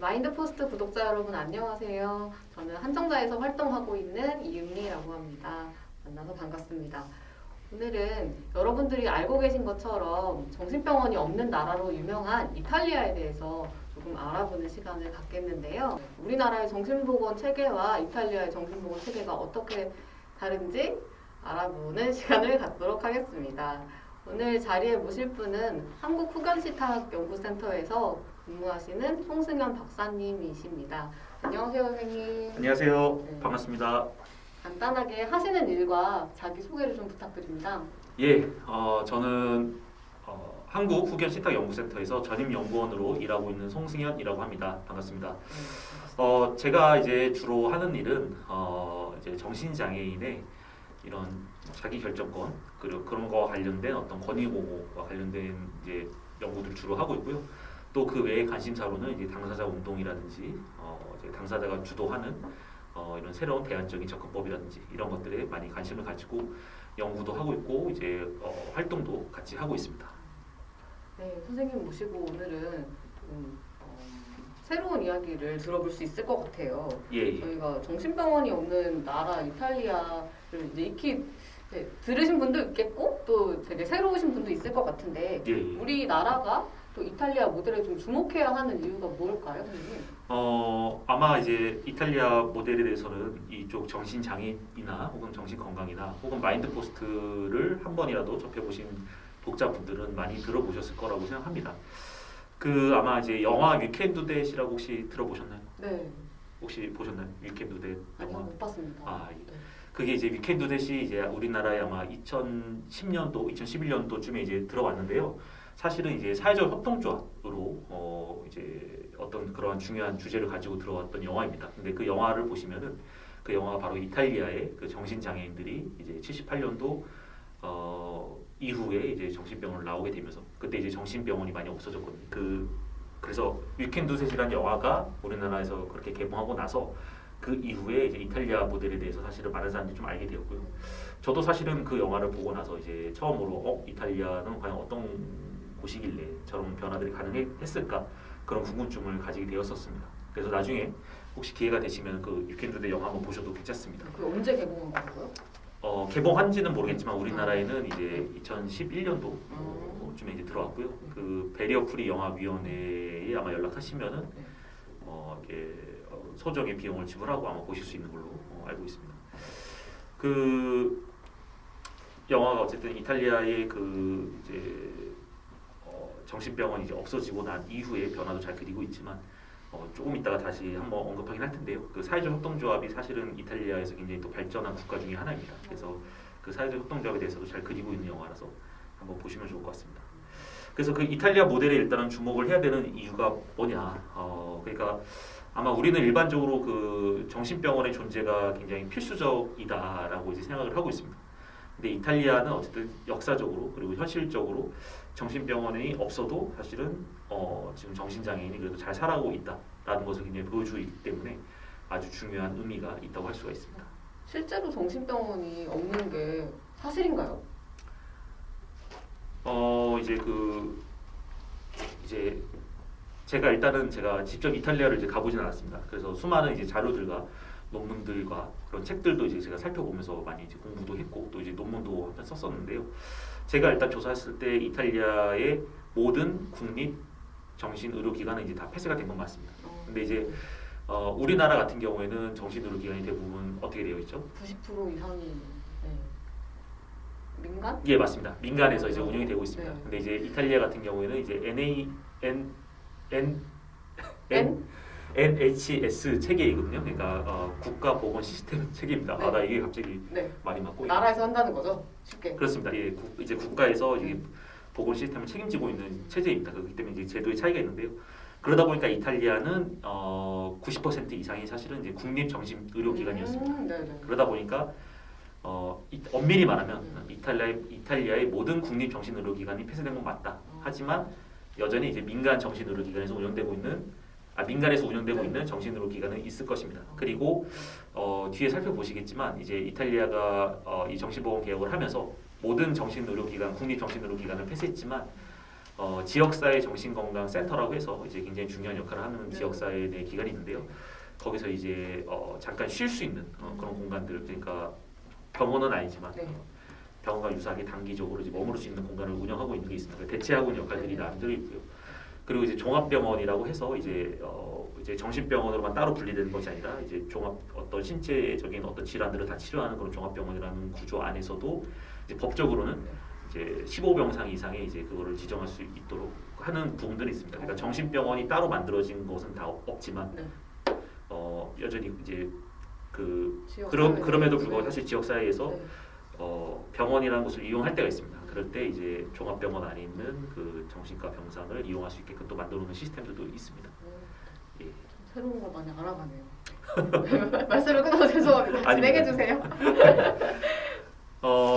마인드포스트 구독자 여러분 안녕하세요. 저는 한정자에서 활동하고 있는 이은미라고 합니다. 만나서 반갑습니다. 오늘은 여러분들이 알고 계신 것처럼 정신병원이 없는 나라로 유명한 이탈리아에 대해서 조금 알아보는 시간을 갖겠는데요. 우리나라의 정신보건 체계와 이탈리아의 정신보건 체계가 어떻게 다른지 알아보는 시간을 갖도록 하겠습니다. 오늘 자리에 모실 분은 한국후견시탁연구센터에서 근무하시는 송승현 박사님이십니다. 안녕하세요, 선생님. 안녕하세요. 네. 반갑습니다. 간단하게 하시는 일과 자기 소개를 좀 부탁드립니다. 예, 저는 한국후견시탁연구센터에서 전임연구원으로 일하고 있는 송승현이라고 합니다. 반갑습니다. 반갑습니다. 제가 이제 주로 하는 일은 이제 정신장애인의 이런 자기 결정권 그리고 그런 거 관련된 어떤 권위 보호와 관련된 이제 연구들을 주로 하고 있고요. 또 그 외에 관심사로는 이제 당사자 운동이라든지 이제 당사자가 주도하는 이런 새로운 대안적인 접근법이라든지 이런 것들에 많이 관심을 가지고 연구도 하고 있고 이제 활동도 같이 하고 있습니다. 네, 선생님 모시고 오늘은 새로운 이야기를 들어볼 수 있을 것 같아요. 예. 저희가 정신병원이 없는 나라 이탈리아를 이제 익히 들으신 분도 있겠고 또 되게 새로우신 분도 있을 것 같은데 예. 우리나라가 또 이탈리아 모델에 좀 주목해야 하는 이유가 뭘까요, 선생님? 아마 이제 이탈리아 모델에 대해서는 이쪽 정신장애인이나 혹은 정신건강이나 혹은 마인드포스트를 한 번이라도 접해보신 독자분들은 많이 들어보셨을 거라고 생각합니다. 아마 이제 영화 위켄드 뎃이라고 혹시 들어보셨나요? 네, 혹시 보셨나요? 위켄드 뎃 아니요, 영화? 못 봤습니다. 아, 예. 네. 그게 이제 위켄드 뎃이 이제 우리나라에 아마 2010년도, 2011년도쯤에 이제 들어왔는데요. 사실은 이제 사회적 협동조합으로 이제 어떤 그러한 중요한 주제를 가지고 들어왔던 영화입니다. 근데 그 영화를 보시면은 그 영화가 바로 이탈리아의 그 정신장애인들이 이제 78년도 이후에 이제 정신병원을 나오게 되면서 그때 이제 정신병원이 많이 없어졌거든요. 그래서 위켄드 셋이라는 영화가 우리나라에서 그렇게 개봉하고 나서 그 이후에 이제 이탈리아 모델에 대해서 사실은 많은 사람들이 좀 알게 되었고요. 저도 사실은 그 영화를 보고 나서 이제 처음으로 이탈리아는 과연 어떤 곳이길래 저런 변화들이 가능했을까 그런 궁금증을 가지게 되었었습니다. 그래서 나중에 혹시 기회가 되시면 그 위켄드 뎃 영화 한번 보셔도 괜찮습니다. 그 언제 개봉한 거고요? 개봉한지는 모르겠지만 우리나라에는 이제 2011년도쯤에 이제 들어왔고요. 그 베리어 프리 영화위원회에 아마 연락하시면은 이렇게 소정의 비용을 지불하고 아마 보실 수 있는 걸로 알고 있습니다. 그 영화가 어쨌든 이탈리아의 그 이제 정신병원이 이제 없어지고 난 이후의 변화도 잘 그리고 있지만 조금 이따가 다시 한번 언급하긴 할 텐데요. 그 사회적 협동조합이 사실은 이탈리아에서 굉장히 또 발전한 국가 중에 하나입니다. 그래서 그 사회적 협동조합에 대해서도 잘 그리고 있는 영화라서 한번 보시면 좋을 것 같습니다. 그래서 그 이탈리아 모델에 일단은 주목을 해야 되는 이유가 뭐냐? 그러니까 아마 우리는 일반적으로 그 정신병원의 존재가 굉장히 필수적이다라고 이제 생각을 하고 있습니다. 근데 이탈리아는 어쨌든 역사적으로 그리고 현실적으로 정신병원이 없어도 사실은 지금 정신장애인이 그래도 잘 살아가고 있다라는 것을 굉장히 보여주기 때문에 아주 중요한 의미가 있다고 할 수가 있습니다. 실제로 정신병원이 없는 게 사실인가요? 이제 제가 직접 이탈리아를 이제 가보진 않았습니다. 그래서 수많은 이제 자료들과 논문들과 그런 책들도 이제 제가 살펴보면서 많이 이제 공부도 했고 또 이제 논문도 한편 썼었는데요. 제가 일단 조사했을 때 이탈리아의 모든 국립 정신의료기관은 이제 다 폐쇄가 된 건 맞습니다. 근데 이제 우리나라 같은 경우에는 정신의료기관이 대부분 어떻게 되어 있죠? 90% 이상이 민간? 예, 맞습니다. 민간에서 이제 운영이 되고 있습니다. 네. 근데 이제 이탈리아 같은 경우에는 이제 NHS 체계이거든요. 그러니까 국가보건 시스템 체계입니다. 네. 나 이게 갑자기 네. 말이 맞고 나라에서 한다는 거죠, 쉽게. 그렇습니다. 예, 이제 국가에서 이제 보건 시스템을 책임지고 있는 체제입니다. 그렇기 때문에 이제 제도의 차이가 있는데요. 그러다 보니까 이탈리아는 90% 이상이 사실은 이제 국립 정신 의료기관이었습니다. 네네. 그러다 보니까 엄밀히 말하면 이탈리아의 모든 국립 정신 의료기관이 폐쇄된 건 맞다. 하지만 여전히 이제 민간 정신 의료기관에서 운영되고 있는 정신 의료기관은 있을 것입니다. 그리고 뒤에 살펴보시겠지만 이제 이탈리아가 이 정신보건 개혁을 하면서 모든 정신의료기관, 국립 정신의료기관을 폐쇄했지만 지역사회 정신건강센터라고 해서 이제 굉장히 중요한 역할을 하는 네. 지역사회 내 기관이 있는데요. 거기서 이제 잠깐 쉴 수 있는 그런 공간들, 그러니까 병원은 아니지만 네. 병원과 유사하게 단기적으로 이제 머무를 수 있는 공간을 운영하고 있는 게 있습니다. 대체하고 있는 역할들이 네. 나름대로 있고요. 그리고 이제 종합병원이라고 해서 이제 정신병원으로만 따로 분리되는 것이 아니라 이제 종합 어떤 신체적인 어떤 질환들을 다 치료하는 그런 종합병원이라는 구조 안에서도 이제 법적으로는 이제 15병상 이상의 이제 그거를 지정할 수 있도록 하는 부분들이 있습니다. 그러니까 정신병원이 따로 만들어진 것은 다 없지만 네. 여전히 이제 지역 그럼에도 사회에서. 불구하고 네. 사실 지역사회에서 네. 병원이라는 곳을 이용할 때가 있습니다. 그럴 때 이제 종합병원 안에 있는 그 정신과 병상을 이용할 수 있게끔 또 만들어놓은 시스템들도 있습니다. 예. 새로운 걸 많이 알아가네요. 말씀을 끊어서 죄송합니다. 아닙니다. 진행해 주세요.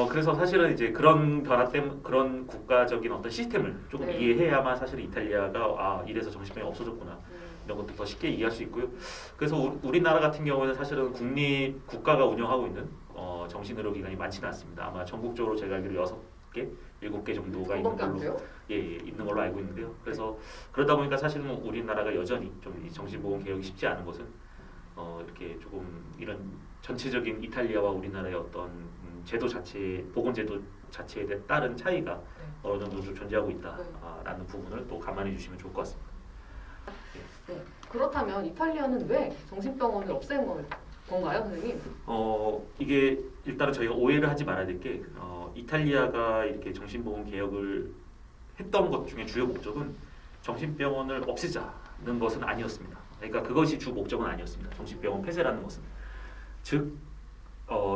그래서 사실은 이제 그런 변화 때문에 그런 국가적인 어떤 시스템을 조금 네. 이해해야만 사실 이탈리아가 이래서 정신병이 없어졌구나 이런 것도 더 쉽게 이해할 수 있고요. 그래서 우리나라 같은 경우에는 사실은 국가가 운영하고 있는 정신의료기관이 많지는 않습니다. 아마 전국적으로 제가 알기로 6개, 7개 정도가 있는 그거밖에 안 걸로 돼요? 있는 걸로 알고 있는데요. 그래서 그러다 보니까 사실은 우리나라가 여전히 좀 이 정신보험 개혁이 쉽지 않은 것은 이렇게 조금 이런 전체적인 이탈리아와 우리나라의 어떤 제도 자체, 보건제도 자체에 따른 차이가 네. 어느 정도 좀 존재하고 있다라는 부분을 또 감안해 주시면 좋을 것 같습니다. 네. 그렇다면 이탈리아는 왜 정신병원을 없앤 건가요, 선생님? 이게 일단은 저희가 오해를 하지 말아야 될 게 이탈리아가 이렇게 정신보험 개혁을 했던 것 중에 주요 목적은 정신병원을 없애자는 것은 아니었습니다. 그러니까 그것이 주 목적은 아니었습니다. 정신병원 폐쇄라는 것은 즉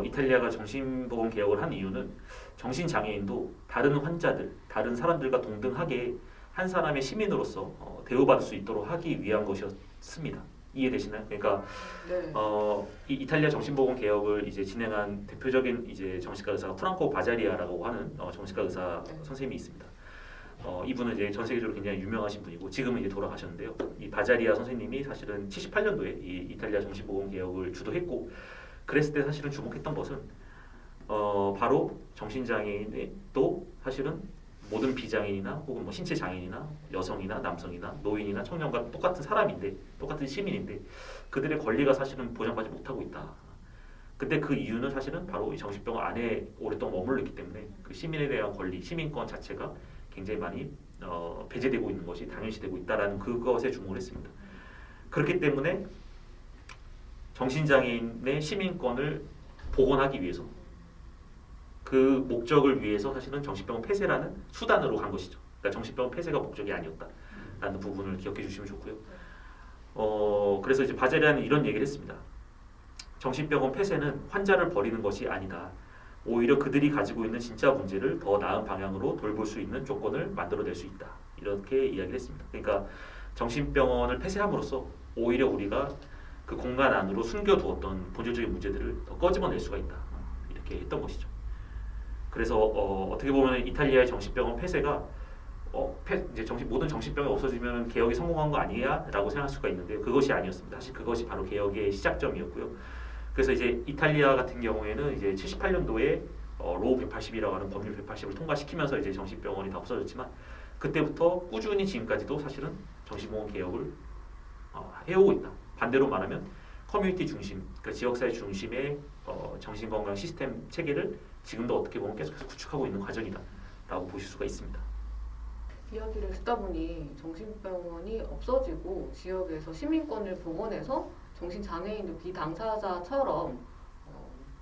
이탈리아가 정신보험 개혁을 한 이유는 정신장애인도 다른 환자들, 다른 사람들과 동등하게 한 사람의 시민으로서 대우받을 수 있도록 하기 위한 것이었습니다. 이해되시나요? 그러니까 네. 이 이탈리아 정신보건 개혁을 이제 진행한 대표적인 이제 정신과 의사가 프랑코 바자리아라고 하는 정신과 의사 네. 선생님이 있습니다. 이분은 이제 전 세계적으로 굉장히 유명하신 분이고 지금은 이제 돌아가셨는데요. 이 바자리아 선생님이 사실은 78년도에 이 이탈리아 정신보건 개혁을 주도했고 그랬을 때 사실은 주목했던 것은 바로 정신장애인의 또 사실은 모든 비장애인이나 혹은 뭐 신체 장애인이나 여성이나 남성이나 노인이나 청년과 똑같은 사람인데 똑같은 시민인데 그들의 권리가 사실은 보장받지 못하고 있다. 근데 그 이유는 사실은 바로 이 정신병원 안에 오랫동안 머물러 있기 때문에 그 시민에 대한 권리, 시민권 자체가 굉장히 많이 배제되고 있는 것이 당연시되고 있다라는 그것에 주목을 했습니다. 그렇기 때문에 정신장애인의 시민권을 복원하기 위해서 그 목적을 위해서 사실은 정신병원 폐쇄라는 수단으로 간 것이죠. 그러니까 정신병원 폐쇄가 목적이 아니었다라는 부분을 기억해 주시면 좋고요. 그래서 이제 바제리아는 이런 얘기를 했습니다. 정신병원 폐쇄는 환자를 버리는 것이 아니다. 오히려 그들이 가지고 있는 진짜 문제를 더 나은 방향으로 돌볼 수 있는 조건을 만들어낼 수 있다. 이렇게 이야기를 했습니다. 그러니까 정신병원을 폐쇄함으로써 오히려 우리가 그 공간 안으로 숨겨두었던 본질적인 문제들을 더 꺼집어낼 수가 있다. 이렇게 했던 것이죠. 그래서 어떻게 보면 이탈리아의 정신병원 폐쇄가 이제 모든 정신병이 없어지면 개혁이 성공한 거 아니야라고 생각할 수가 있는데 그것이 아니었습니다. 사실 그것이 바로 개혁의 시작점이었고요. 그래서 이제 이탈리아 같은 경우에는 이제 78년도에 로우 180이라고 하는 법률 180을 통과시키면서 이제 정신병원이 다 없어졌지만 그때부터 꾸준히 지금까지도 사실은 정신병원 개혁을 해오고 있다. 반대로 말하면 커뮤니티 중심, 그러니까 지역사회 중심의 정신건강 시스템 체계를 지금도 어떻게 보면 계속해서 구축하고 있는 과정이다라고 보실 수가 있습니다. 이야기를 듣다 보니 정신병원이 없어지고 지역에서 시민권을 복원해서 정신장애인도 비당사자처럼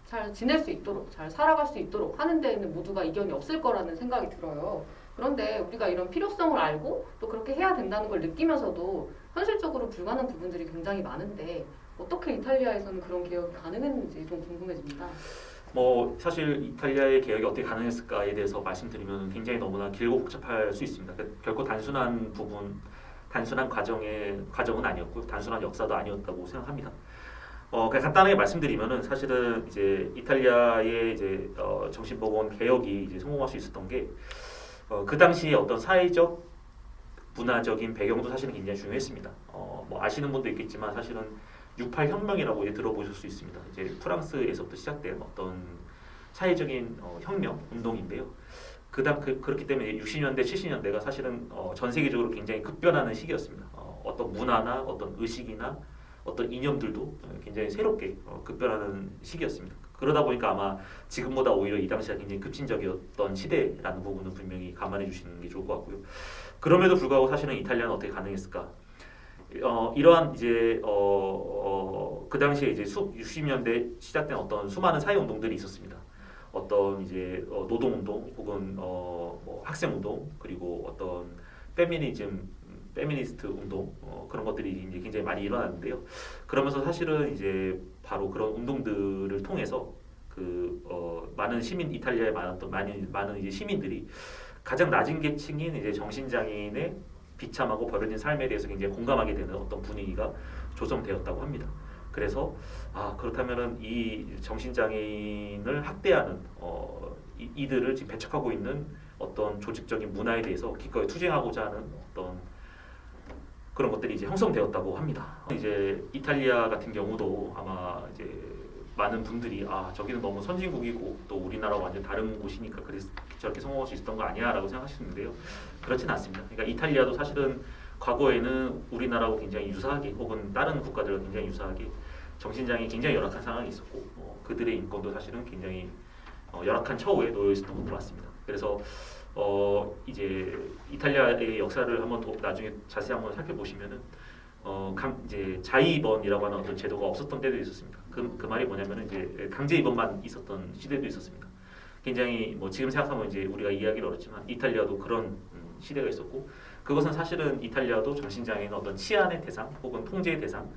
잘 지낼 수 있도록, 잘 살아갈 수 있도록 하는 데에는 모두가 이견이 없을 거라는 생각이 들어요. 그런데 우리가 이런 필요성을 알고 또 그렇게 해야 된다는 걸 느끼면서도 현실적으로 불가능한 부분들이 굉장히 많은데 어떻게 이탈리아에서는 그런 개혁이 가능했는지 좀 궁금해집니다. 사실 이탈리아의 개혁이 어떻게 가능했을까에 대해서 말씀드리면 굉장히 너무나 길고 복잡할 수 있습니다. 결코 단순한 과정은 아니었고 단순한 역사도 아니었다고 생각합니다. 그냥 간단하게 말씀드리면은 사실은 이제 이탈리아의 이제 정신보건 개혁이 이제 성공할 수 있었던 게 그 당시에 어떤 사회적 문화적인 배경도 사실은 굉장히 중요했습니다. 아시는 분도 있겠지만 사실은 68 혁명이라고 이제 들어보실 수 있습니다. 이제 프랑스에서부터 시작된 어떤 사회적인 혁명 운동인데요. 그렇기 때문에 60년대, 70년대가 사실은 전 세계적으로 굉장히 급변하는 시기였습니다. 어떤 문화나 어떤 의식이나 어떤 이념들도 굉장히 새롭게 급변하는 시기였습니다. 그러다 보니까 아마 지금보다 오히려 이 당시가 굉장히 급진적이었던 시대라는 부분은 분명히 감안해 주시는 게 좋을 것 같고요. 그럼에도 불구하고 사실은 이탈리아는 어떻게 가능했을까? 이러한 이제 그 당시에 이제 60년대 시작된 어떤 수많은 사회 운동들이 있었습니다. 어떤 이제 노동 운동 혹은 뭐 학생 운동 그리고 어떤 페미니스트 운동 그런 것들이 이제 굉장히 많이 일어났는데요. 그러면서 사실은 이제 바로 그런 운동들을 통해서 많은 이탈리아에 많았던 많은 이제 시민들이 가장 낮은 계층인 이제 정신장애인의 비참하고 버려진 삶에 대해서 굉장히 공감하게 되는 어떤 분위기가 조성되었다고 합니다. 그래서 그렇다면은 이 정신장애인을 학대하는 이들을 지금 배척하고 있는 어떤 조직적인 문화에 대해서 기꺼이 투쟁하고자 하는 어떤 그런 것들이 이제 형성되었다고 합니다. 이제 이탈리아 같은 경우도 아마 이제 많은 분들이 저기는 너무 선진국이고 또 우리나라와 완전 다른 곳이니까 그래서 저렇게 성공할 수 있었던 거 아니야라고 생각하시는데요. 그렇진 않습니다. 그러니까 이탈리아도 사실은 과거에는 우리나라하고 굉장히 유사하게 혹은 다른 국가들과 굉장히 유사하게 정신장애 굉장히 열악한 상황이 있었고 그들의 인권도 사실은 굉장히 열악한 처우에 놓여 있었던 것도 맞습니다. 그래서 이제 이탈리아의 역사를 한번 나중에 자세히 한번 살펴보시면은 이제 자의 입원이라고 하는 어떤 제도가 없었던 때도 있었습니다. 그 말이 뭐냐면은 이제 강제 입원만 있었던 시대도 있었습니다. 굉장히 뭐 지금 생각하면 이제 우리가 이해하기 어렵지만 이탈리아도 그런 시대가 있었고 그것은 사실은 이탈리아도 정신장애인 어떤 치안의 대상 혹은 통제의 대상,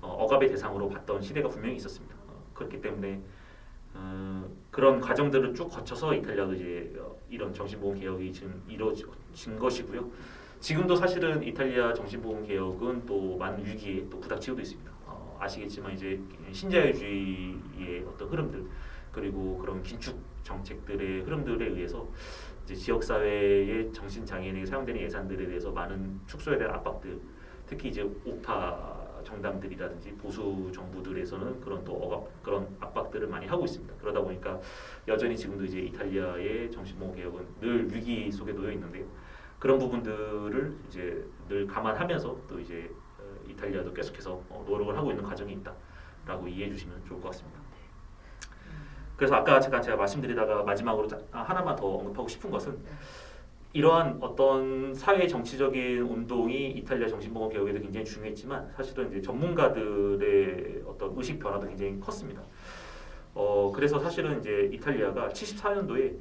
억압의 대상으로 봤던 시대가 분명히 있었습니다. 그렇기 때문에 그런 과정들을 쭉 거쳐서 이탈리아도 이제 이런 정신보험 개혁이 지금 이루어진 것이고요. 지금도 사실은 이탈리아 정신보험 개혁은 또 많은 위기에 또 부닥치고 있습니다. 아시겠지만 이제 신자유주의의 어떤 흐름들 그리고 그런 긴축 정책들의 흐름들에 의해서 이제 지역 사회의 정신 장애인에게 사용되는 예산들에 대해서 많은 축소에 대한 압박들, 특히 이제 우파 정당들이라든지 보수 정부들에서는 그런 압박들을 많이 하고 있습니다. 그러다 보니까 여전히 지금도 이제 이탈리아의 정신보험 개혁은 늘 위기 속에 놓여 있는데요. 그런 부분들을 이제 늘 감안하면서 또 이제 이탈리아도 계속해서 노력을 하고 있는 과정이 있다라고 이해해 주시면 좋을 것 같습니다. 그래서 아까 제가 말씀드리다가 마지막으로 하나만 더 언급하고 싶은 것은 이러한 어떤 사회 정치적인 운동이 이탈리아 정신보험 개혁에도 굉장히 중요했지만 사실은 이제 전문가들의 어떤 의식 변화도 굉장히 컸습니다. 그래서 사실은 이제 이탈리아가 74년도에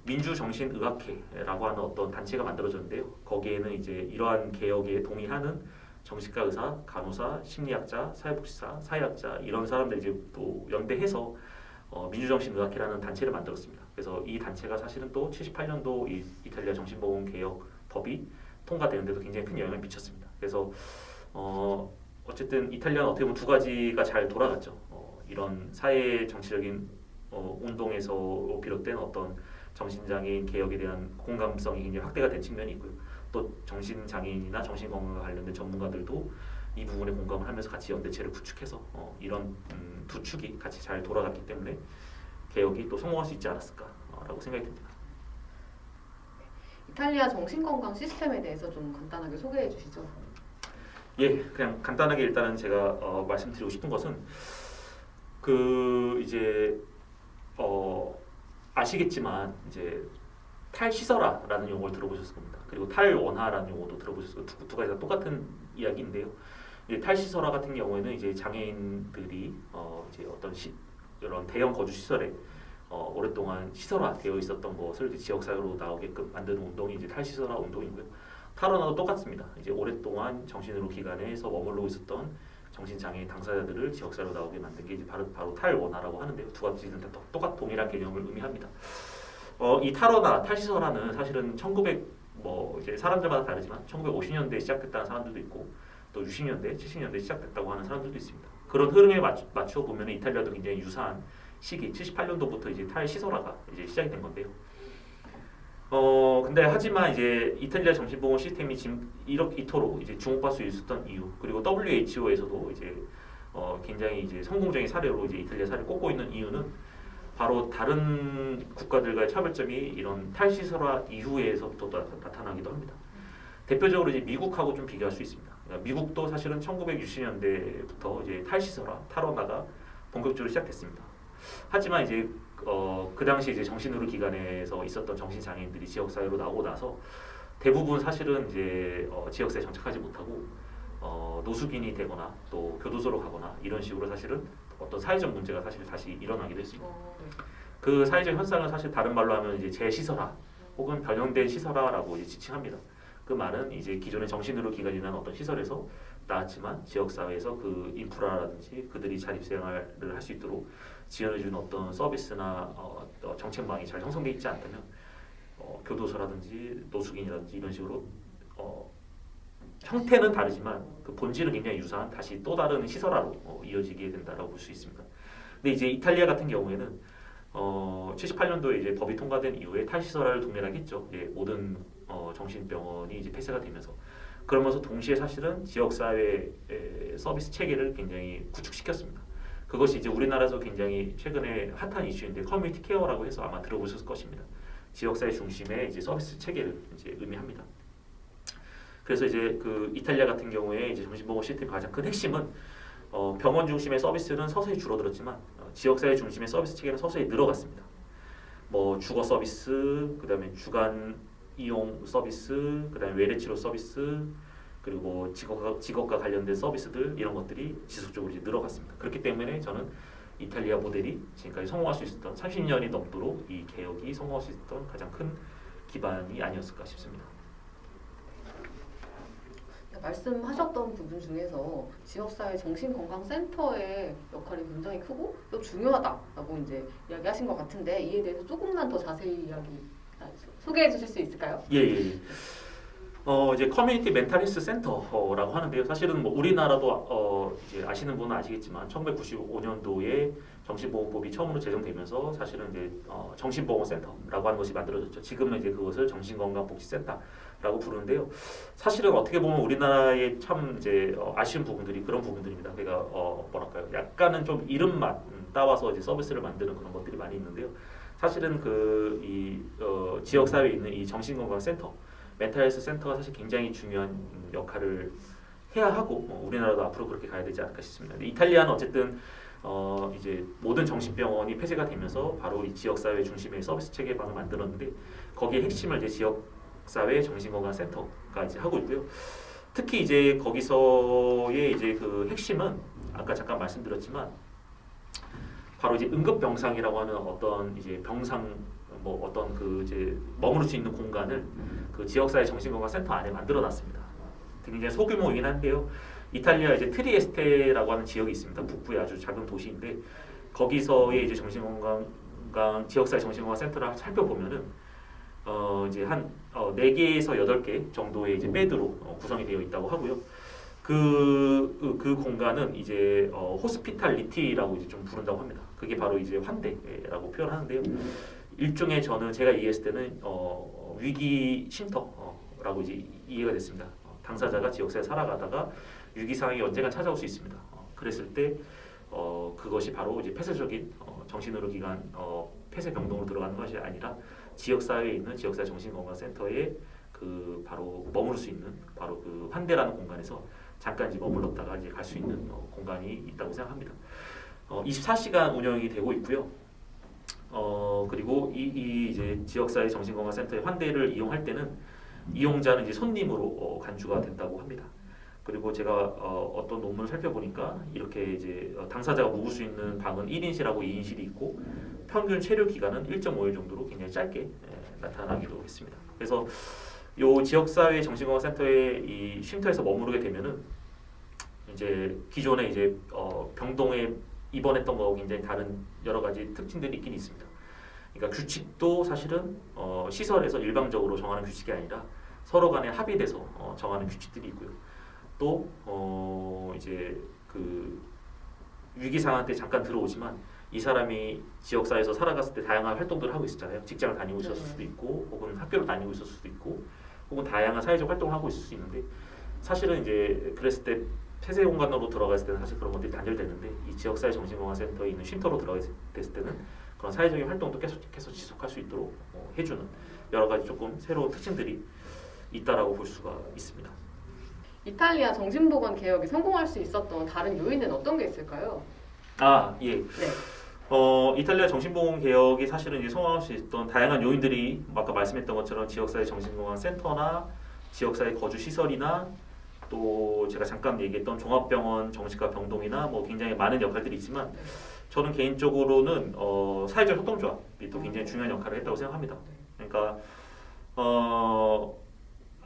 민주정신의학회라고 하는 어떤 단체가 만들어졌는데요. 거기에는 이제 이러한 개혁에 동의하는 정신과 의사, 간호사, 심리학자, 사회복지사, 사회학자 이런 사람들 이제 또 연대해서 민주정신의학회라는 단체를 만들었습니다. 그래서 이 단체가 사실은 또 78년도 이탈리아 정신보험 개혁 법이 통과되는데도 굉장히 큰 영향을 미쳤습니다. 그래서 어쨌든 이탈리아는 어떻게 보면 두 가지가 잘 돌아갔죠. 이런 사회 정치적인 운동에서 비롯된 어떤 정신장애인 개혁에 대한 공감성이 굉장히 확대가 된 측면이 있고요. 또 정신장애인이나 정신건강과 관련된 전문가들도 이 부분에 공감을 하면서 같이 연대체를 구축해서 이런 두 축이 같이 잘 돌아갔기 때문에 개혁이 또 성공할 수 있지 않았을까라고 생각이 듭니다. 이탈리아 정신건강 시스템에 대해서 좀 간단하게 소개해 주시죠. 예, 그냥 간단하게 일단은 제가 말씀드리고 싶은 것은 이제 아시겠지만 이제 탈시설화라는 용어를 들어보셨을 겁니다. 그리고 탈원화라는 용어도 들어보셨을 거예요. 두 가지가 똑같은 이야기인데요. 이제 탈시설화 같은 경우에는 이제 장애인들이 이제 어떤 이런 대형 거주 시설에 오랫동안 시설화되어 있었던 것을 이제 지역 사회로 나오게끔 만드는 운동이 이제 탈시설화 운동이고요. 탈원화도 똑같습니다. 이제 오랫동안 정신의료 기관에서 머물러 있었던 정신장애 당사자들을 지역사회로 나오게 만든 게 이제 바로 탈원화라고 하는데요. 두 가지는 다 동일한 개념을 의미합니다. 이 탈원화, 탈시설화는 사실은 이제 사람들마다 다르지만 1950년대에 시작됐다는 사람들도 있고 또 60년대, 70년대에 시작됐다고 하는 사람들도 있습니다. 그런 흐름에 맞춰 보면 이탈리아도 굉장히 유사한 시기, 78년도부터 이제 탈시설화가 이제 시작이 된 건데요. 근데 하지만 이제 이탈리아 정신보험 시스템이 지금 이토록 이제 주목받을 수 있었던 이유, 그리고 WHO에서도 이제 굉장히 이제 성공적인 사례로 이제 이탈리아 사례를 꼽고 있는 이유는 바로 다른 국가들과의 차별점이 이런 탈시설화 이후에서부터 나타나기도 합니다. 대표적으로 이제 미국하고 좀 비교할 수 있습니다. 그러니까 미국도 사실은 1960년대부터 이제 탈시설화, 탈원화가 본격적으로 시작됐습니다. 하지만 이제 그 당시 이제 정신의료 기관에서 있었던 정신 장애인들이 지역 사회로 나오고 나서 대부분 사실은 이제 지역사회에 정착하지 못하고 노숙인이 되거나 또 교도소로 가거나 이런 식으로 사실은 어떤 사회적 문제가 사실 다시 일어나기도 했습니다. 네. 그 사회적 현상을 사실 다른 말로 하면 이제 재시설화 혹은 변형된 시설화라고 이제 지칭합니다. 그 말은 이제 기존의 정신의료 기관이라는 어떤 시설에서 나왔지만 지역 사회에서 그 인프라라든지 그들이 자립 생활을 할 수 있도록 지원해주는 어떤 서비스나 정책망이 잘 형성돼 있지 않다면 교도소라든지 노숙인이라든지 이런 식으로 형태는 다르지만 그 본질은 굉장히 유사한 다시 또 다른 시설화로 이어지게 된다라고 볼 수 있습니다. 근데 이제 이탈리아 같은 경우에는 78년도에 이제 법이 통과된 이후에 탈시설화를 동일하겠죠. 이제 모든 정신병원이 이제 폐쇄가 되면서 그러면서 동시에 사실은 지역사회 서비스 체계를 굉장히 구축시켰습니다. 그것이 이제 우리나라에서 굉장히 최근에 핫한 이슈인데 커뮤니티 케어라고 해서 아마 들어보셨을 것입니다. 지역사회 중심의 이제 서비스 체계를 이제 의미합니다. 그래서 이제 그 이탈리아 같은 경우에 이제 정신보건 시스템의 가장 큰 핵심은 병원 중심의 서비스는 서서히 줄어들었지만 지역사회 중심의 서비스 체계는 서서히 늘어갔습니다. 뭐 주거 서비스, 그다음에 주간 이용 서비스, 그다음에 외래치료 서비스, 그리고 직업과 관련된 서비스들 이런 것들이 지속적으로 이제 늘어갔습니다. 그렇기 때문에 저는 이탈리아 모델이 지금까지 성공할 수 있었던 30년이 넘도록 이 개혁이 성공할 수 있었던 가장 큰 기반이 아니었을까 싶습니다. 말씀하셨던 부분 중에서 지역사회 정신건강센터의 역할이 굉장히 크고 또 중요하다라고 이제 이야기하신 것 같은데 이에 대해서 조금만 더 자세히 소개해 주실 수 있을까요? 예. 이제 커뮤니티 멘탈 헬스 센터라고 하는데요. 사실은 뭐 우리나라도 이제 아시는 분은 아시겠지만 1995년도에 정신보건법이 처음으로 제정되면서 사실은 이제 정신보건센터라고 하는 것이 만들어졌죠. 지금은 이제 그것을 정신건강복지센터라고 부르는데요. 사실은 어떻게 보면 우리나라의 참 이제 아쉬운 부분들이 그런 부분들입니다. 그러니까 뭐랄까요, 약간은 좀 이름만 따와서 이제 서비스를 만드는 그런 것들이 많이 있는데요. 사실은 지역 사회에 있는 이 정신건강센터 멘탈헬스 센터가 사실 굉장히 중요한 역할을 해야 하고 우리나라도 앞으로 그렇게 가야 되지 않을까 싶습니다. 근데 이탈리아는 어쨌든 이제 모든 정신병원이 폐쇄가 되면서 바로 이 지역사회 중심의 서비스 체계방을 만들었는데 거기에 핵심을 이제 지역사회 정신건강센터가 이제 하고 있고요. 특히 이제 거기서의 이제 그 핵심은 아까 잠깐 말씀드렸지만 바로 이제 응급병상이라고 하는 어떤 이제 병상 뭐 어떤 그 이제 머무를 수 있는 공간을 그 지역사회 정신건강센터 안에 만들어놨습니다. 굉장히 소규모이긴 한데요. 이탈리아 이제 트리에스테라고 하는 지역이 있습니다. 북부의 아주 작은 도시인데 거기서의 이제 지역사회 정신건강센터를 살펴보면은 이제 한 4개에서 8개 정도의 이제 베드로 구성이 되어 있다고 하고요. 그 공간은 이제 호스피탈리티라고 이제 좀 부른다고 합니다. 그게 바로 이제 환대라고 표현하는데요. 일종의 저는 제가 이해했을 때는 위기 쉼터라고 이제 이해가 됐습니다. 당사자가 지역사회에 살아가다가 위기 상황이 언젠가 찾아올 수 있습니다. 그랬을 때 그것이 바로 이제 폐쇄적인 정신의료 기관 폐쇄 병동으로 들어가는 것이 아니라 지역사회에 있는 지역사회 정신건강센터에 그 바로 머무를 수 있는 바로 그 환대라는 공간에서 잠깐 이제 머물렀다가 이제 갈 수 있는 공간이 있다고 생각합니다. 24시간 운영이 되고 있고요. 그리고 이 이제 지역사회 정신건강센터의 환대를 이용할 때는 이용자는 이제 손님으로 간주가 된다고 합니다. 그리고 제가 어떤 논문을 살펴보니까 이렇게 이제 당사자가 묵을 수 있는 방은 1인실하고 2인실이 있고 평균 체류 기간은 1.5일 정도로 굉장히 짧게 나타나기도 했습니다. 그래서 요 지역사회 정신건강센터의 이 쉼터에서 머무르게 되면은 이제 기존에 이제 병동에 입원했던 거하고 굉장히 다른 여러 가지 특징들이 있긴 있습니다. 그러니까 규칙도 사실은 시설에서 일방적으로 정하는 규칙이 아니라 서로 간에 합의돼서 정하는 규칙들이 있고요. 또 이제 그 위기 상황 때 잠깐 들어오지만 이 사람이 지역사회에서 살아갔을 때 다양한 활동들을 하고 있었잖아요. 직장을 다니고 있었을 수도 있고, 혹은 학교를 다니고 있었을 수도 있고, 혹은 다양한 사회적 활동을 하고 있을 수 있는데 사실은 이제 그랬을 때 폐쇄 공간으로 들어갔을 때는 사실 그런 것들이 단절되는데 이 지역사회 정신건강센터에 있는 쉼터로 들어갔을 때는 그런 사회적인 활동도 계속해서 지속할 수 있도록 해주는 여러 가지 조금 새로운 특징들이 있다라고 볼 수가 있습니다. 이탈리아 정신보건 개혁이 성공할 수 있었던 다른 요인은 어떤 게 있을까요? 예. 네. 이탈리아 정신보건 개혁이 사실은 이제 성공할 수 있었던 다양한 요인들이 아까 말씀했던 것처럼 지역사회 정신건강 센터나 지역사회 거주 시설이나 또 제가 잠깐 얘기했던 종합병원 정신과 병동이나 뭐 굉장히 많은 역할들이 있지만 저는 개인적으로는 사회적 협동조합이 또 굉장히 중요한 역할을 했다고 생각합니다. 그러니까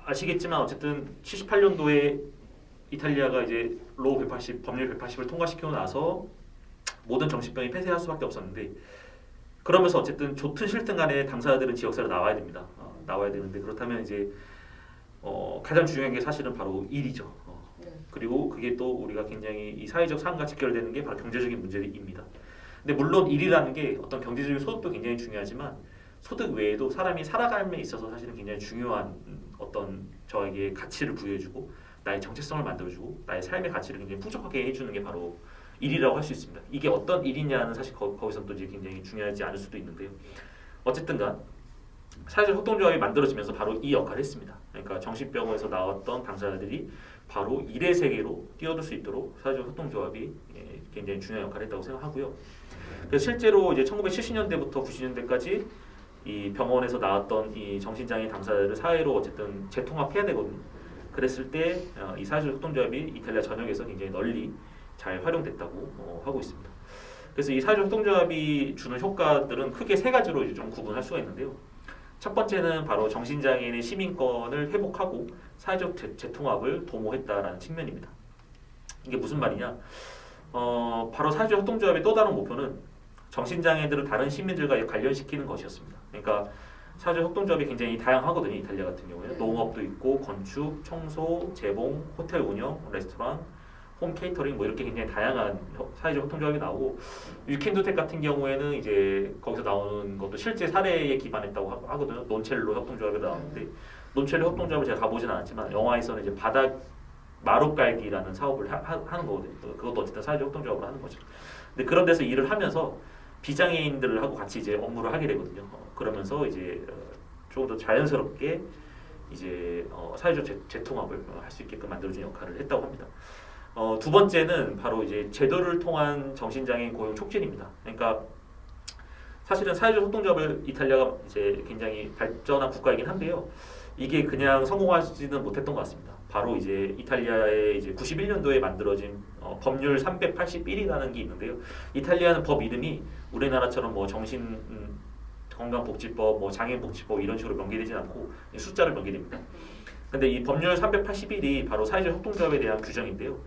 아시겠지만 어쨌든 78년도에 이탈리아가 이제 로 180 법률 180을 통과시키고 나서 모든 정신병이 폐쇄할 수밖에 없었는데 그러면서 어쨌든 좋든 싫든 간에 당사자들은 지역사회로 나와야 됩니다. 나와야 되는데 그렇다면 이제 가장 중요한 게 사실은 바로 일이죠. 그리고 그게 또 우리가 굉장히 이 사회적 삶과 직결되는 게 바로 경제적인 문제입니다. 근데 물론 일이라는 게 어떤 경제적인 소득도 굉장히 중요하지만 소득 외에도 사람이 살아감에 있어서 사실은 굉장히 중요한 어떤 저에게 가치를 부여해주고 나의 정체성을 만들어주고 나의 삶의 가치를 굉장히 풍족하게 해주는 게 바로 일이라고 할 수 있습니다. 이게 어떤 일이냐는 사실 거기서 또 이제 굉장히 중요하지 않을 수도 있는데요. 어쨌든간 사회적 협동조합이 만들어지면서 바로 이 역할을 했습니다. 그러니까 정신병원에서 나왔던 당사자들이 바로 일의 세계로 뛰어들 수 있도록 사회적 협동조합이 굉장히 중요한 역할을 했다고 생각하고요. 그래서 실제로 이제 1970년대부터 90년대까지 이 병원에서 나왔던 이 정신장애 당사자들을 사회로 어쨌든 재통합해야 되거든요. 그랬을 때 이 사회적 협동조합이 이탈리아 전역에서 굉장히 널리 잘 활용됐다고 하고 있습니다. 그래서 이 사회적 협동조합이 주는 효과들은 크게 세 가지로 이제 좀 구분할 수가 있는데요. 첫 번째는 바로 정신장애인의 시민권을 회복하고 사회적 재통합을 도모했다라는 측면입니다. 이게 무슨 말이냐? 바로 사회적 협동조합의 또 다른 목표는 정신장애인들을 다른 시민들과 관련시키는 것이었습니다. 그러니까 사회적 협동조합이 굉장히 다양하거든요. 이탈리아 같은 경우에는 농업도 있고 건축, 청소, 재봉, 호텔 운영, 레스토랑, 홈 케이터링 뭐 이렇게 굉장히 다양한 사회적 협동조합이 나오고 유캔두텍 같은 경우에는 이제 거기서 나오는 것도 실제 사례에 기반했다고 하거든요. 논첼로 협동조합이 나오는데 논첼로 협동조합을 제가 가보진 않았지만 영화에서는 이제 바닥 마루 깔기라는 사업을 하는 거거든요. 그것도 어쨌든 사회적 협동조합으로 하는 거죠. 근데 그런 데서 일을 하면서 비장애인들하고 같이 이제 업무를 하게 되거든요. 그러면서 이제 조금 더 자연스럽게 이제 사회적 재통합을 할 수 있게끔 만들어주는 역할을 했다고 합니다. 두 번째는 바로 이제 제도를 통한 정신장애인 고용 촉진입니다. 그러니까 사실은 사회적 협동조합을 이탈리아가 이제 굉장히 발전한 국가이긴 한데요. 이게 그냥 성공하지는 못했던 것 같습니다. 바로 이제 이탈리아의 이제 91년도에 만들어진 법률 381이라는 게 있는데요. 이탈리아는 법 이름이 우리나라처럼 뭐 정신 건강복지법, 뭐 장애인복지법 이런 식으로 명기되진 않고 숫자로 명기됩니다. 근데 이 법률 381이 바로 사회적 협동조합에 대한 규정인데요.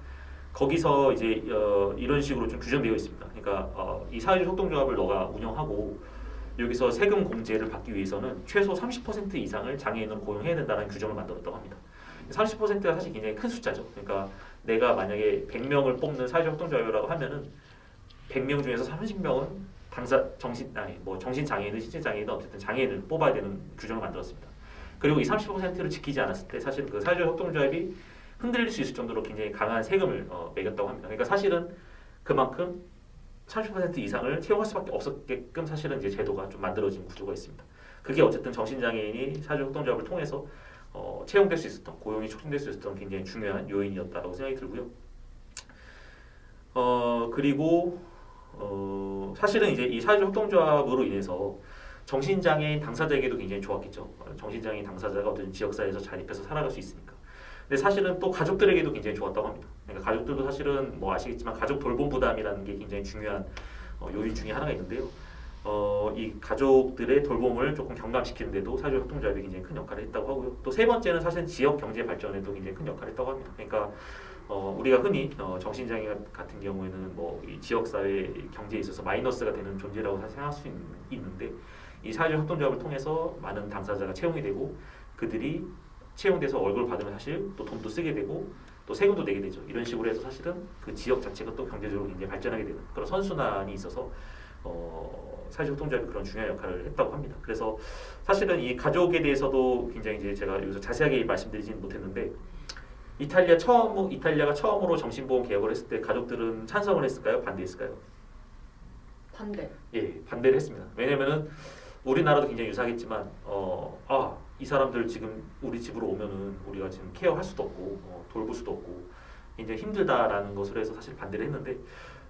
거기서 이제 이런 식으로 좀 규정되어 있습니다. 그러니까 이 사회적 협동조합을 너가 운영하고 여기서 세금 공제를 받기 위해서는 최소 30% 이상을 장애인으로 고용해야 된다는 규정을 만들었다고 합니다. 30%가 사실 굉장히 큰 숫자죠. 그러니까 내가 만약에 100명을 뽑는 사회적 협동조합이라고 하면은 100명 중에서 30명은 정신 장애인이든 신체 장애인이든 어쨌든 장애인을 뽑아야 되는 규정을 만들었습니다. 그리고 이 30%를 지키지 않았을 때 사실 그 사회적 협동조합이 흔들릴 수 있을 정도로 굉장히 강한 세금을 매겼다고 합니다. 그러니까 사실은 그만큼 30% 이상을 채용할 수밖에 없었게끔 사실은 이제 제도가 좀 만들어진 구조가 있습니다. 그게 어쨌든 정신장애인이 사회적 협동조합을 통해서 채용될 수 있었던, 고용이 촉진될 수 있었던 굉장히 중요한 요인이었다고 생각이 들고요. 그리고 사실은 이제 이 사회적 협동조합으로 인해서 정신장애인 당사자에게도 굉장히 좋았겠죠. 정신장애인 당사자가 어떤 지역사회에서 자립해서 살아갈 수 있으니까. 근데 사실은 또 가족들에게도 굉장히 좋았다고 합니다. 그러니까 가족들도 사실은 뭐 아시겠지만 가족 돌봄 부담이라는 게 굉장히 중요한 요인 중에 하나가 있는데요. 이 가족들의 돌봄을 조금 경감시키는데도 사회적 협동조합이 굉장히 큰 역할을 했다고 하고요. 또 세 번째는 사실 지역 경제 발전에도 굉장히 큰 역할을 했다고 합니다. 그러니까 우리가 흔히 정신장애 같은 경우에는 뭐 이 지역사회 경제에 있어서 마이너스가 되는 존재라고 생각할 수 있는데 이 사회적 협동조합을 통해서 많은 당사자가 채용이 되고 그들이 채용돼서 월급을 받으면 사실 또 돈도 쓰게 되고 또 세금도 내게 되죠. 이런 식으로 해서 사실은 그 지역 자체가 또 경제적으로 굉장히 발전하게 되는 그런 선순환이 있어서 사회적 협동조합이 그런 중요한 역할을 했다고 합니다. 그래서 사실은 이 가족에 대해서도 굉장히 이제 제가 여기서 자세하게 말씀드리진 못했는데 이탈리아가 처음으로 정신보험 개혁을 했을 때 가족들은 찬성을 했을까요? 반대했을까요? 반대. 예, 반대를 했습니다. 왜냐면은 우리나라도 굉장히 유사하겠지만 이 사람들 지금 우리 집으로 오면은 우리가 지금 케어할 수도 없고 돌볼 수도 없고 굉장히 힘들다라는 것으로 해서 사실 반대를 했는데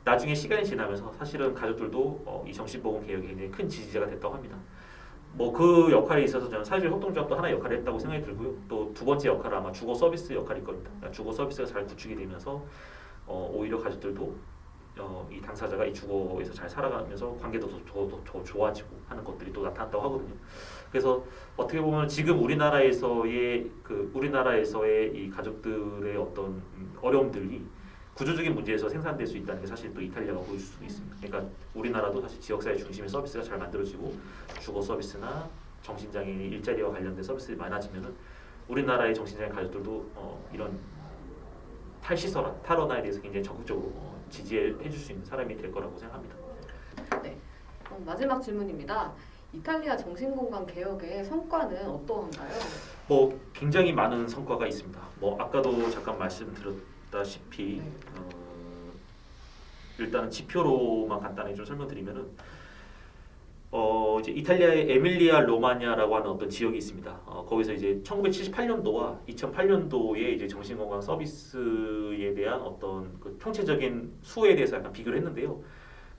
나중에 시간이 지나면서 사실은 가족들도 이 정신보건 개혁에 굉장히 큰 지지자가 됐다고 합니다. 뭐 그 역할에 있어서 저는 사회적 협동조합도 하나의 역할을 했다고 생각이 들고요. 또 두 번째 역할은 아마 주거 서비스 역할일 겁니다. 그러니까 주거 서비스가 잘 구축이 되면서 오히려 가족들도 이 당사자가 이 주거에서 잘 살아가면서 관계도 더 좋아지고 하는 것들이 또 나타났다고 하거든요. 그래서 어떻게 보면 지금 우리나라에서의 이 가족들의 어떤 어려움들이 구조적인 문제에서 생산될 수 있다는 게 사실 또 이탈리아가 보여줄 수 있습니다. 그러니까 우리나라도 사실 지역사회 중심의 서비스가 잘 만들어지고 주거 서비스나 정신장애인 일자리와 관련된 서비스들이 많아지면은 우리나라의 정신장애 가족들도 이런 탈원화에 대해서 굉장히 적극적으로 지지해 줄 수 있는 사람이 될 거라고 생각합니다. 네. 마지막 질문입니다. 이탈리아 정신건강 개혁의 성과는 어떠한가요? 뭐 굉장히 많은 성과가 있습니다. 뭐 아까도 잠깐 말씀드렸다시피 네. 일단은 지표로만 간단히 좀 설명드리면은 이제 이탈리아의 에밀리아 로마냐라고 하는 어떤 지역이 있습니다. 거기서 이제 1978년도와 2008년도의 이제 정신건강 서비스에 대한 어떤 그 총체적인 수에 대해서 약간 비교를 했는데요.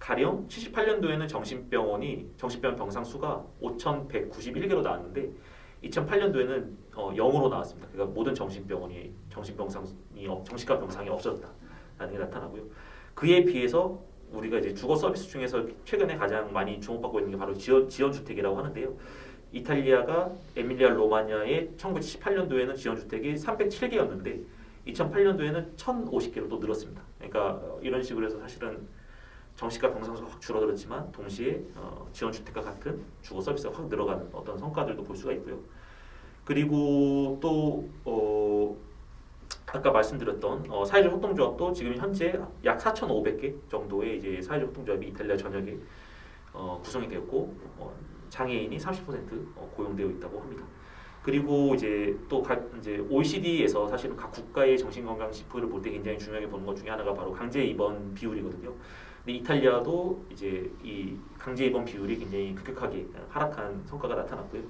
가령 78년도에는 정신병 병상 수가 5,191개로 나왔는데 2008년도에는 0으로 나왔습니다. 그러니까 모든 정신과 병상이 없어졌다라는 게 나타나고요. 그에 비해서 우리가 이제 주거 서비스 중에서 최근에 가장 많이 주목받고 있는 게 바로 지원 주택이라고 하는데요. 이탈리아가 에밀리아 로마냐의 1978년도에는 지원 주택이 307개였는데 2008년도에는 1,050개로 또 늘었습니다. 그러니까 이런 식으로 해서 사실은 정신과 병상수가 확 줄어들었지만 동시에 지원 주택과 같은 주거 서비스가 확 늘어가는 어떤 성과들도 볼 수가 있고요. 그리고 또 아까 말씀드렸던 사회적 협동조합도 지금 현재 약 4,500개 정도의 이제 사회적 협동조합이 이탈리아 전역에 구성이 되었고 장애인이 30% 고용되어 있다고 합니다. 그리고 이제 또 이제 OECD에서 사실은 각 국가의 정신건강 지표를 볼 때 굉장히 중요하게 보는 것 중에 하나가 바로 강제 입원 비율이거든요. 근데 이탈리아도 이제 이 강제 입원 비율이 굉장히 급격하게 하락한 성과가 나타났고요.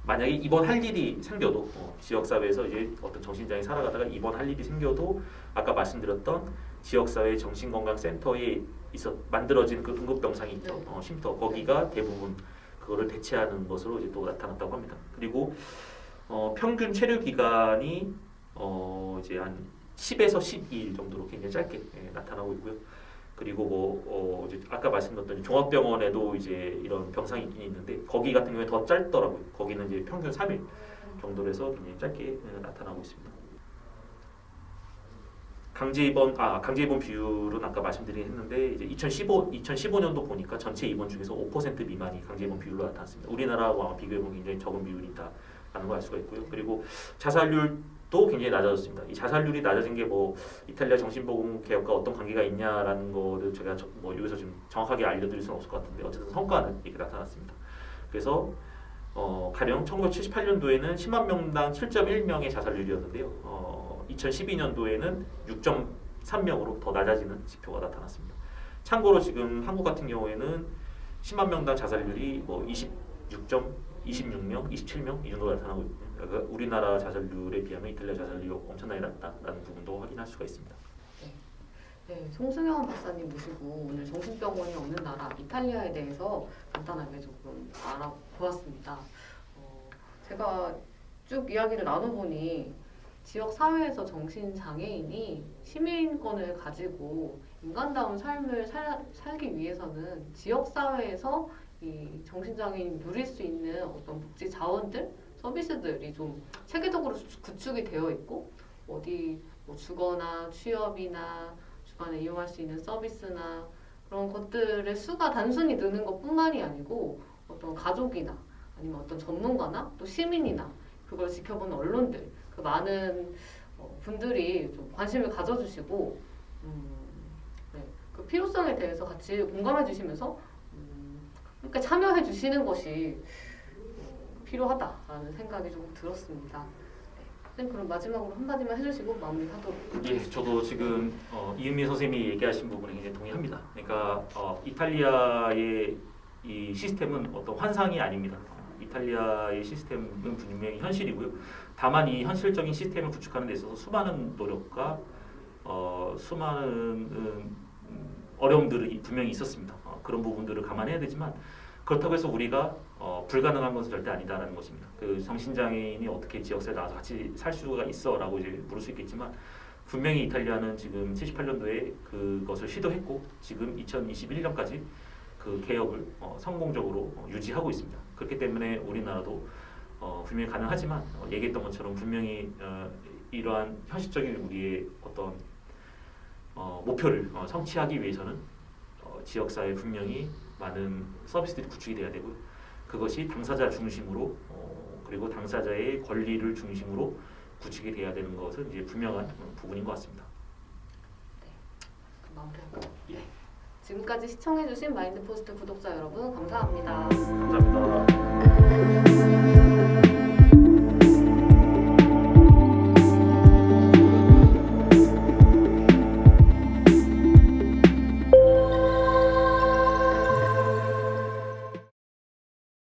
만약에 입원할 일이 생겨도 지역사회에서 이제 어떤 정신장애 살아가다가 입원할 일이 생겨도 아까 말씀드렸던 지역사회 정신건강센터에 만들어진 그 응급병상이 있죠. 쉼터 거기가 대부분 그거를 대체하는 것으로 이제 또 나타났다고 합니다. 그리고 평균 체류 기간이 이제 한 10에서 12일 정도로 굉장히 짧게 나타나고 있고요. 그리고 이제 아까 말씀드렸던 종합병원에도 이제 이런 병상이 있긴 있는데 거기 같은 경우에 더 짧더라고요. 거기는 이제 평균 3일 정도로 해서 굉장히 짧게 나타나고 있습니다. 강제 입원 비율은 아까 말씀드리긴 했는데 이제 2015년도 보니까 전체 입원 중에서 5% 미만이 강제 입원 비율로 나타났습니다. 우리나라와 비교해 보면 굉장히 적은 비율이다라는 걸 알 수가 있고요. 그리고 자살률도 굉장히 낮아졌습니다. 이 자살률이 낮아진 게 뭐 이탈리아 정신보건 개혁과 어떤 관계가 있냐라는 거를 제가 뭐 여기서 지금 정확하게 알려드릴 수는 없을 것 같은데 어쨌든 성과는 이렇게 나타났습니다. 그래서 가령 1978년도에는 10만 명당 7.1명의 자살률이었는데요. 2012년도에는 6.3명으로 더 낮아지는 지표가 나타났습니다. 참고로 지금 한국 같은 경우에는 10만 명당 자살률이 뭐 26명, 27명 이 정도 나타나고 있고요. 그러니까 우리나라 자살률에 비하면 이탈리아 자살률이 엄청나게 낮다라는 부분도 확인할 수가 있습니다. 네, 송승현 박사님 모시고 오늘 정신병원이 없는 나라 이탈리아에 대해서 간단하게 조금 알아보았습니다. 제가 쭉 이야기를 나눠보니 지역 사회에서 정신장애인이 시민권을 가지고 인간다운 삶을 살기 위해서는 지역 사회에서 이 정신장애인이 누릴 수 있는 어떤 복지 자원들, 서비스들이 좀 체계적으로 구축이 되어 있고 어디 뭐 주거나 취업이나 주간에 이용할 수 있는 서비스나 그런 것들의 수가 단순히 느는 것뿐만이 아니고 어떤 가족이나 아니면 어떤 전문가나 또 시민이나 그걸 지켜보는 언론들 그 많은 분들이 좀 관심을 가져주시고 네, 그 필요성에 대해서 같이 공감해 주시면서 함께 참여해 주시는 것이 필요하다라는 생각이 좀 들었습니다. 네. 선생님 그럼 마지막으로 한마디만 해주시고 마무리하도록. 예, 저도 지금 이은미 선생님이 얘기하신 부분에 굉장히 동의합니다. 그러니까 이탈리아의 이 시스템은 어떤 환상이 아닙니다. 이탈리아의 시스템은 분명히 현실이고요. 다만 이 현실적인 시스템을 구축하는 데 있어서 수많은 노력과 수많은 어려움들이 분명히 있었습니다. 그런 부분들을 감안해야 되지만 그렇다고 해서 우리가 불가능한 것은 절대 아니다라는 것입니다. 그 정신장애인이 어떻게 지역사회에 나와서 같이 살 수가 있어라고 이제 물을 수 있겠지만 분명히 이탈리아는 지금 78년도에 그것을 시도했고 지금 2021년까지 그 개혁을 성공적으로 유지하고 있습니다. 그렇기 때문에 우리나라도 분명히 가능하지만 얘기했던 것처럼 분명히 이러한 현실적인 우리의 어떤 목표를 성취하기 위해서는 지역사회에 분명히 많은 서비스들이 구축이 돼야 되고요. 그것이 당사자 중심으로 그리고 당사자의 권리를 중심으로 구축이 돼야 되는 것은 이제 분명한 부분인 것 같습니다. 마무리할까요? 네. 지금까지 시청해주신 마인드포스트 구독자 여러분 감사합니다. 감사합니다.